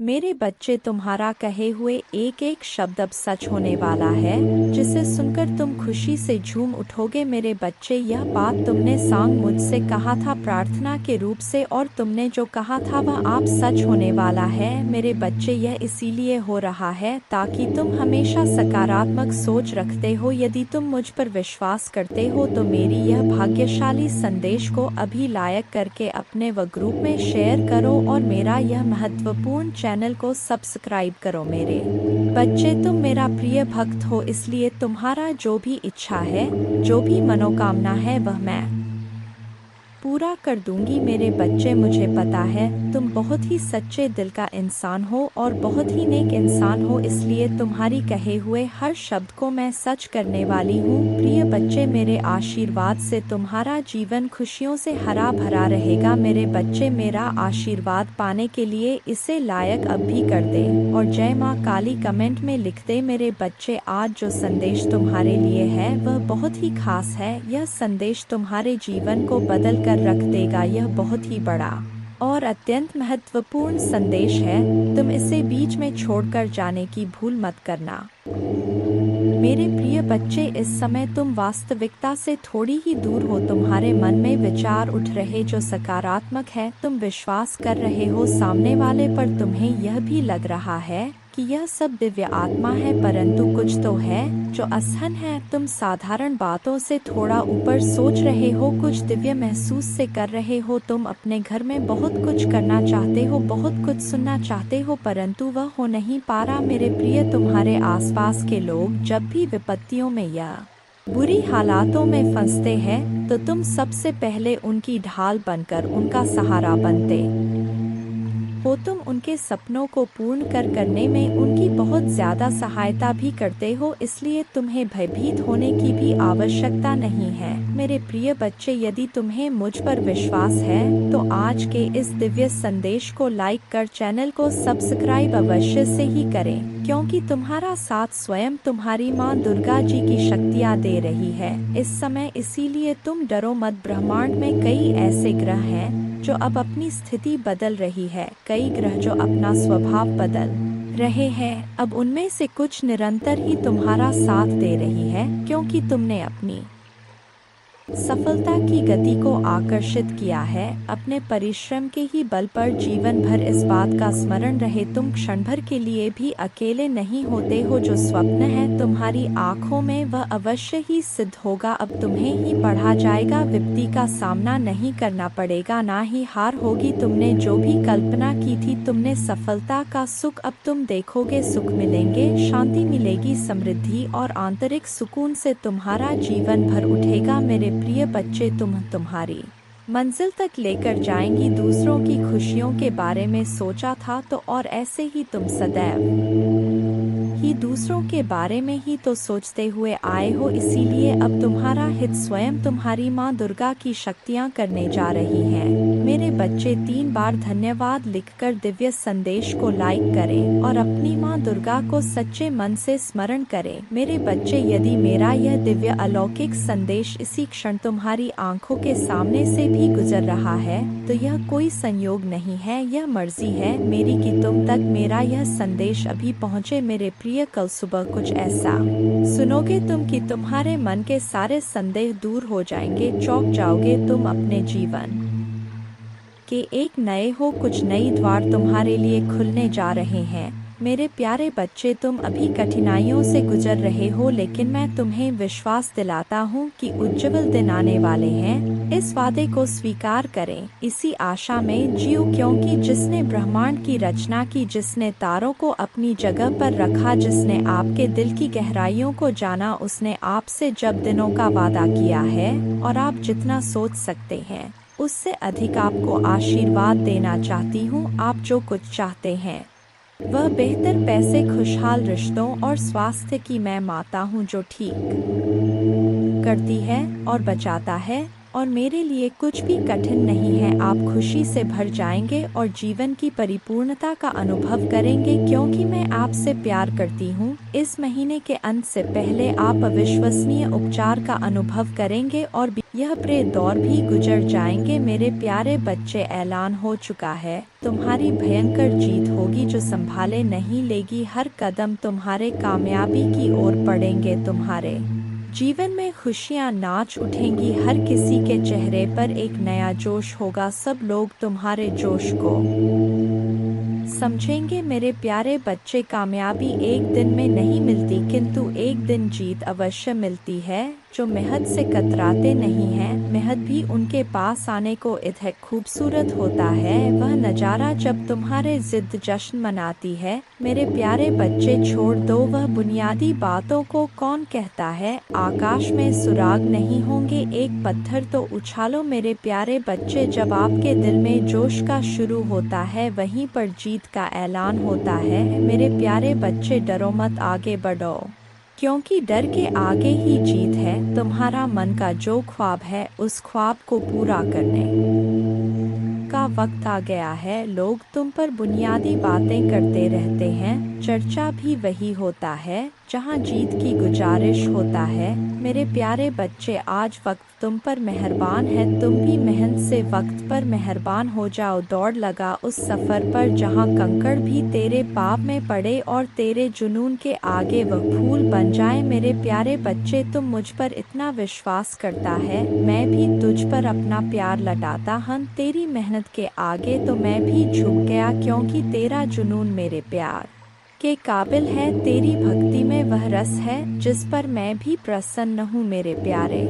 मेरे बच्चे, तुम्हारा कहे हुए एक एक शब्द अब सच होने वाला है, जिसे सुनकर तुम खुशी से झूम उठोगे। मेरे बच्चे, यह बात तुमने सांग मुझसे कहा था प्रार्थना के रूप से, और तुमने जो कहा था वह आप सच होने वाला है। मेरे बच्चे, यह इसीलिए हो रहा है ताकि तुम हमेशा सकारात्मक सोच रखते हो। यदि तुम मुझ पर विश्वास करते हो तो मेरी यह भाग्यशाली संदेश को अभी लाइक करके अपने व ग्रुप में शेयर करो और मेरा यह महत्वपूर्ण चैनल को सब्सक्राइब करो। मेरे बच्चे, तुम मेरा प्रिय भक्त हो, इसलिए तुम्हारा जो भी इच्छा है, जो भी मनोकामना है, वह मैं पूरा कर दूंगी। मेरे बच्चे, मुझे पता है तुम बहुत ही सच्चे दिल का इंसान हो और बहुत ही नेक इंसान हो, इसलिए तुम्हारी कहे हुए हर शब्द को मैं सच करने वाली हूँ। प्रिय बच्चे, मेरे आशीर्वाद से तुम्हारा जीवन खुशियों से हरा भरा रहेगा। मेरे बच्चे, मेरा आशीर्वाद पाने के लिए इसे लायक अब भी कर दे और जय माँ काली कमेंट में लिख दे। मेरे बच्चे, आज जो संदेश तुम्हारे लिए है वह बहुत ही खास है। यह संदेश तुम्हारे जीवन को बदल कर रख देगा। यह बहुत ही बड़ा और अत्यंत महत्वपूर्ण संदेश है। तुम इसे बीच में छोड़कर जाने की भूल मत करना। मेरे प्रिय बच्चे, इस समय तुम वास्तविकता से थोड़ी ही दूर हो। तुम्हारे मन में विचार उठ रहे जो सकारात्मक है। तुम विश्वास कर रहे हो सामने वाले पर। तुम्हें यह भी लग रहा है कि यह सब दिव्य आत्मा है, परंतु कुछ तो है जो असहन है। तुम साधारण बातों से थोड़ा ऊपर सोच रहे हो, कुछ दिव्य महसूस से कर रहे हो। तुम अपने घर में बहुत कुछ करना चाहते हो, बहुत कुछ सुनना चाहते हो, परंतु वह हो नहीं पा रहा। मेरे प्रिय, तुम्हारे आसपास के लोग जब भी विपत्तियों में या बुरी हालातों में फंसते हैं तो तुम सबसे पहले उनकी ढाल बनकर उनका सहारा बनते हो। तुम उनके सपनों को पूर्ण करने में उनकी बहुत ज्यादा सहायता भी करते हो, इसलिए तुम्हें भयभीत होने की भी आवश्यकता नहीं है। मेरे प्रिय बच्चे, यदि तुम्हें मुझ पर विश्वास है तो आज के इस दिव्य संदेश को लाइक कर चैनल को सब्सक्राइब अवश्य से ही करें, क्योंकि तुम्हारा साथ स्वयं तुम्हारी माँ दुर्गा जी की शक्तियाँ दे रही है इस समय। इसीलिए तुम डरो मत। ब्रह्मांड में कई ऐसे ग्रह हैं जो अब अपनी स्थिति बदल रही है, कई ग्रह जो अपना स्वभाव बदल रहे हैं। अब उनमें से कुछ निरंतर ही तुम्हारा साथ दे रही है, क्योंकि तुमने अपनी सफलता की गति को आकर्षित किया है। अपने परिश्रम के ही बल पर जीवन भर इस बात का स्मरण रहे, तुम क्षण भर के लिए भी अकेले नहीं होते हो। जो स्वप्न है तुम्हारी आंखों में वह अवश्य ही सिद्ध होगा। अब तुम्हें ही पढ़ा जाएगा, विपत्ति का सामना नहीं करना पड़ेगा, ना ही हार होगी। तुमने जो भी कल्पना की थी, तुमने सफलता का सुख अब तुम देखोगे। सुख मिलेंगे, शांति मिलेगी, समृद्धि और आंतरिक सुकून से तुम्हारा जीवन भर उठेगा। मेरे प्रिय बच्चे, तुम्हारी मंजिल तक लेकर जाएंगी। दूसरों की खुशियों के बारे में सोचा था तो और ऐसे ही तुम सदैव ही दूसरों के बारे में ही तो सोचते हुए आए हो, इसीलिए अब तुम्हारा हित स्वयं तुम्हारी माँ दुर्गा की शक्तियाँ करने जा रही हैं। मेरे बच्चे, 3 बार धन्यवाद लिखकर दिव्य संदेश को लाइक करें और अपनी माँ दुर्गा को सच्चे मन से स्मरण करें। मेरे बच्चे, यदि मेरा यह दिव्य अलौकिक संदेश इसी क्षण तुम्हारी आंखों के सामने से भी गुजर रहा है तो यह कोई संयोग नहीं है, यह मर्जी है मेरी कि तुम तक मेरा यह संदेश अभी पहुँचे। मेरे प्रिय, कल सुबह कुछ ऐसा सुनोगे तुम कि तुम्हारे मन के सारे संदेह दूर हो जाएंगे। चौंक जाओगे तुम अपने जीवन के एक नए हो, कुछ नई द्वार तुम्हारे लिए खुलने जा रहे हैं। मेरे प्यारे बच्चे, तुम अभी कठिनाइयों से गुजर रहे हो, लेकिन मैं तुम्हें विश्वास दिलाता हूँ कि उज्जवल दिन आने वाले हैं। इस वादे को स्वीकार करें, इसी आशा में जियो, क्योंकि जिसने ब्रह्मांड की रचना की, जिसने तारों को अपनी जगह पर रखा, जिसने आपके दिल की गहराइयों को जाना, उसने आपसे जब दिनों का वादा किया है और आप जितना सोच सकते हैं उससे अधिक आपको आशीर्वाद देना चाहती हूँ। आप जो कुछ चाहते हैं वह बेहतर पैसे, खुशहाल रिश्तों और स्वास्थ्य की मैं माता हूँ, जो ठीक करती है और बचाता है और मेरे लिए कुछ भी कठिन नहीं है। आप खुशी से भर जाएंगे और जीवन की परिपूर्णता का अनुभव करेंगे क्योंकि मैं आपसे प्यार करती हूँ। इस महीने के अंत से पहले आप अविश्वसनीय उपचार का अनुभव करेंगे और यह प्रे दौर भी गुजर जाएंगे। मेरे प्यारे बच्चे, ऐलान हो चुका है, तुम्हारी भयंकर जीत होगी जो संभाले नहीं लेगी। हर कदम तुम्हारे कामयाबी की ओर पड़ेंगे। तुम्हारे जीवन में खुशियां नाच उठेंगी। हर किसी के चेहरे पर एक नया जोश होगा। सब लोग तुम्हारे जोश को समझेंगे। मेरे प्यारे बच्चे, कामयाबी एक दिन में नहीं मिलती, किंतु एक दिन जीत अवश्य मिलती है। जो मेहनत से कतराते नहीं हैं, मेहनत भी उनके पास आने को इतना खूबसूरत होता है। वह नज़ारा जब तुम्हारे जिद जश्न मनाती है। मेरे प्यारे बच्चे, छोड़ दो वह बुनियादी बातों को। कौन कहता है आकाश में सुराग नहीं होंगे? एक पत्थर तो उछालो। मेरे प्यारे बच्चे, जब आपके दिल में जोश का शुरू होता है, वहीं पर जीत का ऐलान होता है। मेरे प्यारे बच्चे, डरो मत, आगे बढ़ो, क्योंकि डर के आगे ही जीत है। तुम्हारा मन का जो ख्वाब है, उस ख्वाब को पूरा करने का वक्त आ गया है। लोग तुम पर बुनियादी बातें करते रहते हैं, चर्चा भी वही होता है जहां जीत की गुजारिश होता है। मेरे प्यारे बच्चे, आज वक्त तुम पर मेहरबान है। तुम भी मेहनत से वक्त पर मेहरबान हो जाओ। दौड़ लगा उस सफ़र पर जहां कंकड़ भी तेरे पाप में पड़े और तेरे जुनून के आगे वह फूल बन जाए। मेरे प्यारे बच्चे, तुम मुझ पर इतना विश्वास करता है, मैं भी तुझ पर अपना प्यार लौटाता हूं। तेरी मेहनत के आगे तो मैं भी झुक गया, क्योंकि तेरा जुनून मेरे प्यार के काबिल है। तेरी भक्ति में वह रस है जिस पर मैं भी प्रसन्न हूँ। मेरे प्यारे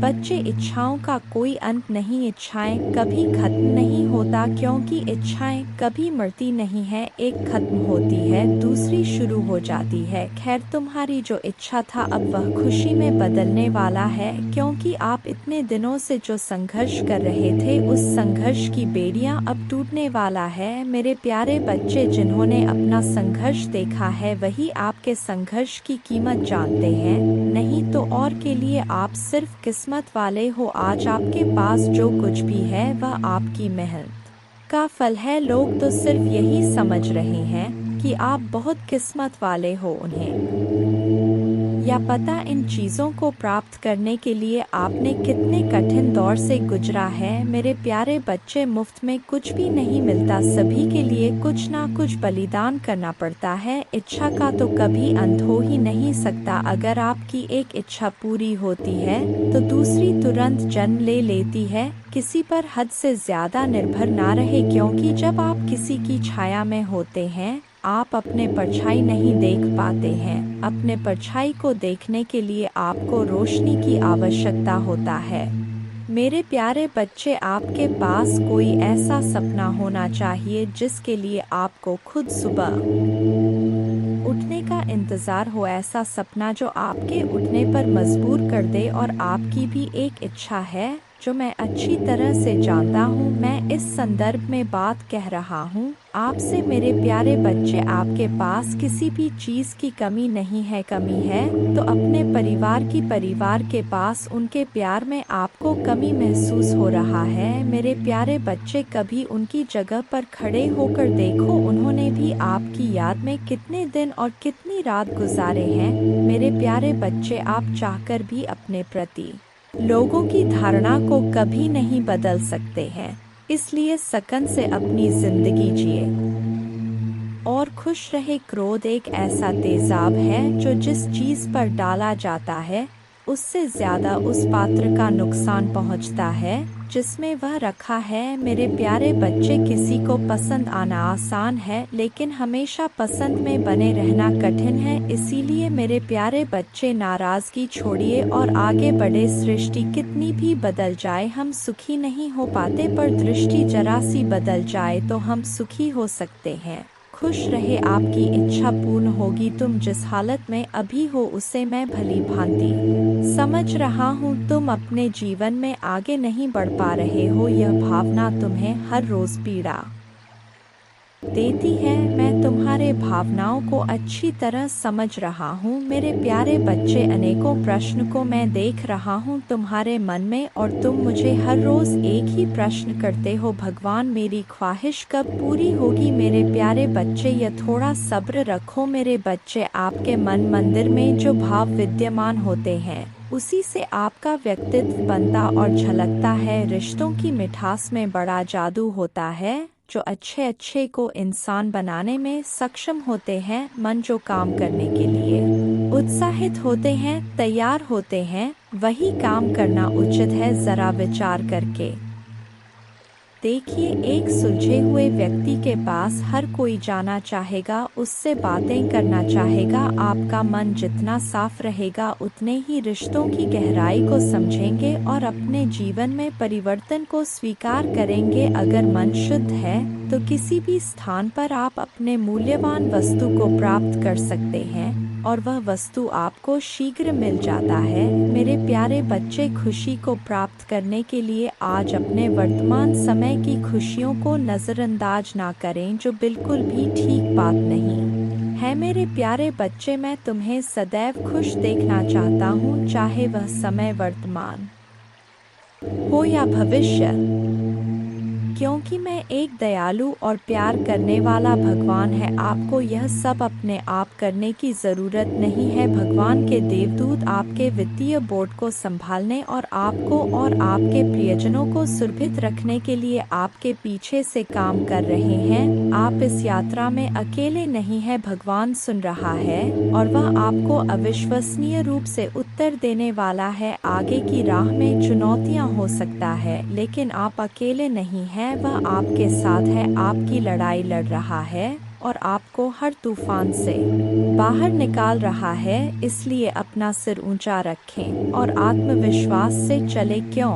बच्चे, इच्छाओं का कोई अंत नहीं। इच्छाएं कभी खत्म नहीं होता, क्योंकि इच्छाएं कभी मरती नहीं है। एक खत्म होती है, दूसरी शुरू हो जाती है। खैर, तुम्हारी जो इच्छा था अब वह खुशी में बदलने वाला है, क्योंकि आप इतने दिनों से जो संघर्ष कर रहे थे, उस संघर्ष की बेड़ियां अब टूटने वाला है। मेरे प्यारे बच्चे, जिन्होंने अपना संघर्ष देखा है, वही आपके संघर्ष की कीमत जानते हैं। नहीं तो और के लिए आप सिर्फ किस्मत वाले हो। आज आपके पास जो कुछ भी है, वह आपकी मेहनत का फल है। लोग तो सिर्फ यही समझ रहे हैं कि आप बहुत किस्मत वाले हो। उन्हें या पता इन चीज़ों को प्राप्त करने के लिए आपने कितने कठिन दौर से गुजरा है। मेरे प्यारे बच्चे, मुफ्त में कुछ भी नहीं मिलता, सभी के लिए कुछ ना कुछ बलिदान करना पड़ता है। इच्छा का तो कभी अंत हो ही नहीं सकता। अगर आपकी एक इच्छा पूरी होती है तो दूसरी तुरंत जन्म ले लेती है। किसी पर हद से ज़्यादा निर्भर ना रहे, क्योंकि जब आप किसी की छाया में होते हैं, आप अपने परछाई नहीं देख पाते हैं। अपने परछाई को देखने के लिए आपको रोशनी की आवश्यकता होता है। मेरे प्यारे बच्चे, आपके पास कोई ऐसा सपना होना चाहिए जिसके लिए आपको खुद सुबह उठने का इंतज़ार हो। ऐसा सपना जो आपके उठने पर मजबूर कर दे। और आपकी भी एक इच्छा है जो मैं अच्छी तरह से जानता हूँ। मैं इस संदर्भ में बात कह रहा हूँ आपसे। मेरे प्यारे बच्चे, आपके पास किसी भी चीज़ की कमी नहीं है। कमी है तो अपने परिवार के पास उनके प्यार में आपको कमी महसूस हो रहा है। मेरे प्यारे बच्चे, कभी उनकी जगह पर खड़े होकर देखो। उन्होंने भी आपकी याद में कितने दिन और कितनी रात गुजारे हैं। मेरे प्यारे बच्चे, आप चाहकर भी अपने प्रति लोगों की धारणा को कभी नहीं बदल सकते हैं। इसलिए सकन से अपनी जिंदगी जिए और खुश रहे। क्रोध एक ऐसा तेजाब है जो जिस चीज़ पर डाला जाता है, उससे ज़्यादा उस पात्र का नुकसान पहुंचता है जिसमें वह रखा है। मेरे प्यारे बच्चे, किसी को पसंद आना आसान है, लेकिन हमेशा पसंद में बने रहना कठिन है। इसीलिए मेरे प्यारे बच्चे, नाराज़गी छोड़िए और आगे बढ़े। सृष्टि कितनी भी बदल जाए, हम सुखी नहीं हो पाते, पर दृष्टि जरा सी बदल जाए तो हम सुखी हो सकते हैं। खुश रहे, आपकी इच्छा पूर्ण होगी। तुम जिस हालत में अभी हो उसे मैं भली भांति समझ रहा हूँ। तुम अपने जीवन में आगे नहीं बढ़ पा रहे हो, यह भावना तुम्हें हर रोज पीड़ा देती है। मैं तुम्हारे तुम्हारे भावनाओं को अच्छी तरह समझ रहा हूँ मेरे प्यारे बच्चे। अनेकों प्रश्न को मैं देख रहा हूँ तुम्हारे मन में और तुम मुझे हर रोज एक ही प्रश्न करते हो, भगवान मेरी ख्वाहिश कब पूरी होगी मेरे प्यारे बच्चे। यह थोड़ा सब्र रखो मेरे बच्चे। आपके मन मंदिर में जो भाव विद्यमान होते हैं उसी से आपका व्यक्तित्व बनता और झलकता है। रिश्तों की मिठास में बड़ा जादू होता है। जो अच्छे अच्छे को इंसान बनाने में सक्षम होते हैं, मन जो काम करने के लिए उत्साहित होते हैं, तैयार होते हैं, वही काम करना उचित है। जरा विचार करके देखिए, एक सुलझे हुए व्यक्ति के पास हर कोई जाना चाहेगा, उससे बातें करना चाहेगा। आपका मन जितना साफ रहेगा उतने ही रिश्तों की गहराई को समझेंगे और अपने जीवन में परिवर्तन को स्वीकार करेंगे। अगर मन शुद्ध है तो किसी भी स्थान पर आप अपने मूल्यवान वस्तु को प्राप्त कर सकते हैं और वह वस्तु आपको शीघ्र मिल जाता है। मेरे प्यारे बच्चे, खुशी को प्राप्त करने के लिए आज अपने वर्तमान समय की खुशियों को नज़रअंदाज ना करें, जो बिल्कुल भी ठीक बात नहीं है। मेरे प्यारे बच्चे, मैं तुम्हें सदैव खुश देखना चाहता हूँ, चाहे वह समय वर्तमान हो या भविष्य, क्योंकि मैं एक दयालु और प्यार करने वाला भगवान है। आपको यह सब अपने आप करने की ज़रूरत नहीं है। भगवान के देवदूत आपके वित्तीय बोर्ड को संभालने और आपको और आपके प्रियजनों को सुरक्षित रखने के लिए आपके पीछे से काम कर रहे हैं। आप इस यात्रा में अकेले नहीं हैं, भगवान सुन रहा है और वह आपको अविश्वसनीय रूप से उत्तर देने वाला है। आगे की राह में चुनौतियाँ हो सकता है, लेकिन आप अकेले नहीं हैं, वह आपके साथ है, आपकी लड़ाई लड़ रहा है और आपको हर तूफान से बाहर निकाल रहा है। इसलिए अपना सिर ऊंचा रखें और आत्मविश्वास से चले। क्यों?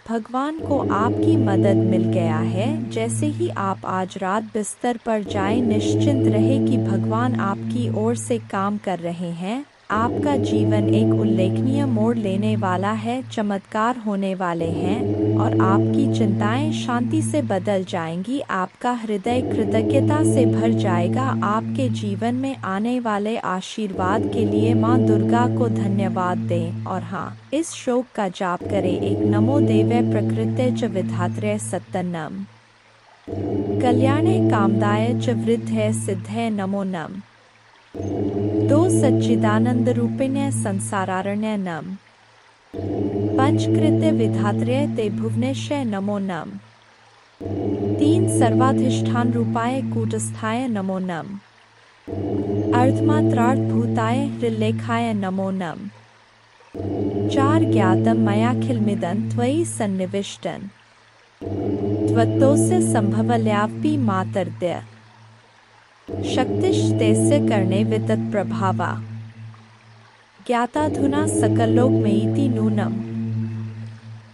भगवान को आपकी मदद मिल गया है। जैसे ही आप आज रात बिस्तर पर जाएं, निश्चिंत रहे कि भगवान आपकी ओर से काम कर रहे हैं। आपका जीवन एक उल्लेखनीय मोड़ लेने वाला है, चमत्कार होने वाले हैं और आपकी चिंताएं शांति से बदल जाएंगी। आपका हृदय कृतज्ञता से भर जाएगा। आपके जीवन में आने वाले आशीर्वाद के लिए माँ दुर्गा को धन्यवाद दें और हाँ, इस श्लोक का जाप करें। एक नमो देवै प्रकृते च विधात्रे सत्तनम कल्याणे कामदाय च वृद्धे सिद्धे नमो नम। दो सच्चिदानंद रूपिण्य संसारारण्य नम। पंचकृत्य विधात्रे ते भुवनेश्वर नमो नम। तीन सर्वाधिष्ठान रूपाय कूटस्थाय नमो नम। अर्धमात्रार्थ भूताय हृल्लेखाय नमो नम। चार ज्ञातम मयाखिलमिदं त्वयि सन्निविष्टन् त्वत्तोस्य संभवल्यापि मातर्दय शक्तिस्तेस्य कर्णे वितत प्रभावा ज्ञाताधुना सकलोकमयीति नूनम।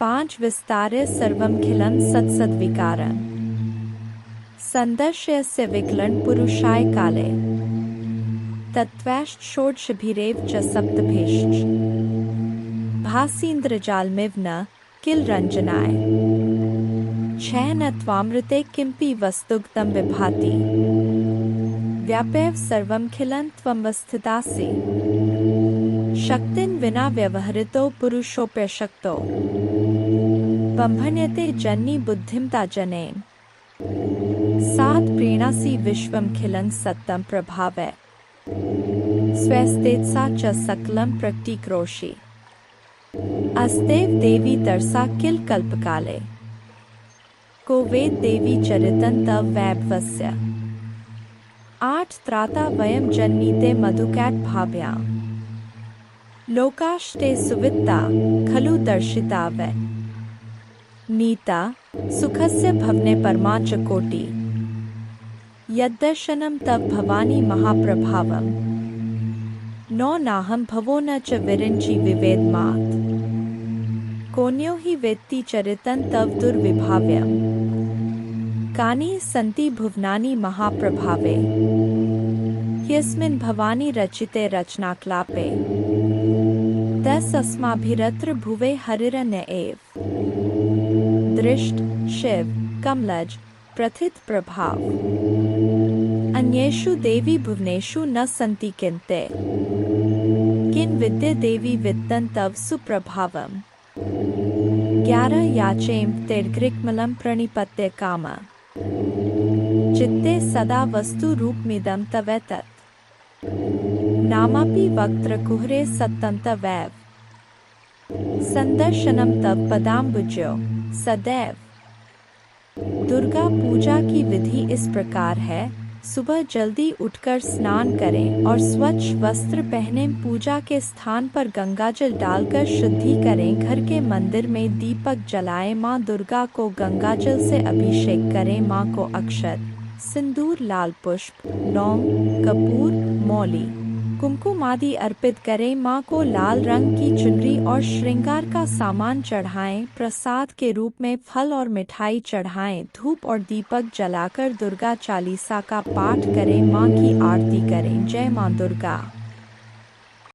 पांच विस्तार्य सर्वमखिलं सत्सद्विकारं संदर्शयस्य विकलं पुरुषाय काले तत्त्वैश्च षोडशभिरेव च सप्तभेश्च भासीन्द्रजालमिव न किल रंजनाय छह न त्वामृते किंपि वस्तुगतं विभाति व्यापैव सर्वमखिलं त्वमवस्थितासि शक्तिं विना व्यवहृतो पुरुषोऽप्यशक्तो बम्भन्यते जन्नी बुद्धिमता जनेन सात् प्रीणासि विश्वमखिलं सत्तं प्रभावै स्वस्तेजसा च सकलं प्रतीक्रोषि अस्तेव देवी तरसा किल कल्पकाले को वेद देवी चरितं तव वैभवस्य। आठ त्राता वयं जन्मीते मधुकैट भाव्यां लोकाश्ते सुवित्ता खलु दर्शिता वै नीता सुखस्य भवने परमा च कोटि यद्दर्शनं तव भवानी महाप्रभावम् नो नाहं भवो न च विरिञ्चि विवेदमात् कोन्यो हि वेत्ति चरितं तव दुर्विभाव्यम् कानि सन्ति भुवनानि महाप्रभावे ह्यस्मिन् भवानी रचिते रचनाक्लापे दस अस्माभिरत्र भुवे हरिरन्य एव दृष्ट शिव कमलज प्रथित प्रभाव अन्येषु देवी भुवनेषु न सन्ति किन्ते किन विद्ये देवी वित्तं तव सुप्रभावम् 11 याचेम तिर्ग्रिक्मलं प्रणिपत्य काम चित्ते सदा वस्तु रूपमिदं तवेतत् नामापि वक्त्रकुहरे सत्तं तवैव संदर्शनम तव पदाम्बुजो सदैव। दुर्गा पूजा की विधि इस प्रकार है। सुबह जल्दी उठकर स्नान करें और स्वच्छ वस्त्र पहने पूजा के स्थान पर गंगाजल डालकर शुद्धि करें। घर के मंदिर में दीपक जलाएं। माँ दुर्गा को गंगाजल से अभिषेक करें। माँ को अक्षत, सिंदूर, लाल पुष्प, लौंग, कपूर, मौली, कुमकुम आदि अर्पित करें। माँ को लाल रंग की चुनरी और श्रृंगार का सामान चढ़ाएं। प्रसाद के रूप में फल और मिठाई चढ़ाएं। धूप और दीपक जलाकर दुर्गा चालीसा का पाठ करें। माँ की आरती करें। जय माँ दुर्गा।